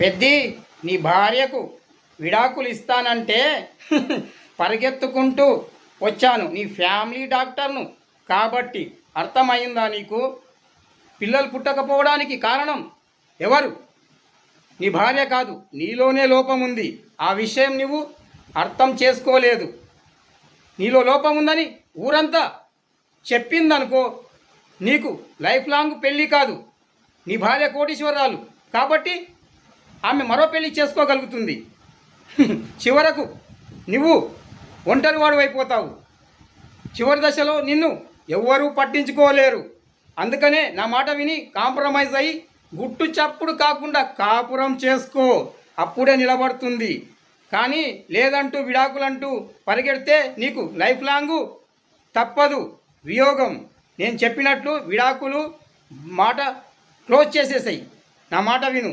పెద్ది నీ భార్యకు విడాకులు ఇస్తానంటే పరిగెత్తుకుంటూ వచ్చాను నీ ఫ్యామిలీ డాక్టర్ను కాబట్టి. అర్థమైందా నీకు? పిల్లలు పుట్టకపోవడానికి కారణం ఎవరు? నీ భార్య కాదు, నీలోనే లోపం ఉంది. ఆ విషయం నువ్వు అర్థం చేసుకోలేదు. నీలో లోపం ఉందని ఊరంతా చెప్పిందనుకో, నీకు లైఫ్ లాంగ్ పెళ్ళి కాదు. నీ భార్య కోటీశ్వరాలు కాబట్టి ఆమె మరో పెళ్లి చేసుకోగలుగుతుంది. చివరకు నువ్వు ఒంటరివాడు అయిపోతావు. చివరి దశలో నిన్ను ఎవ్వరూ పట్టించుకోలేరు. అందుకనే నా మాట విని కాంప్రమైజ్ అయ్యి గుట్టు చప్పుడు కాకుండా కాపురం చేసుకో, అప్పుడే నిలబడుతుంది. కానీ లేదంటూ విడాకులంటూ పరిగెడితే నీకు లైఫ్ లాంగు తప్పదు వియోగం. నేను చెప్పినట్లు విడాకులు మాట క్లోజ్ చేసేసాయి. నా మాట విను.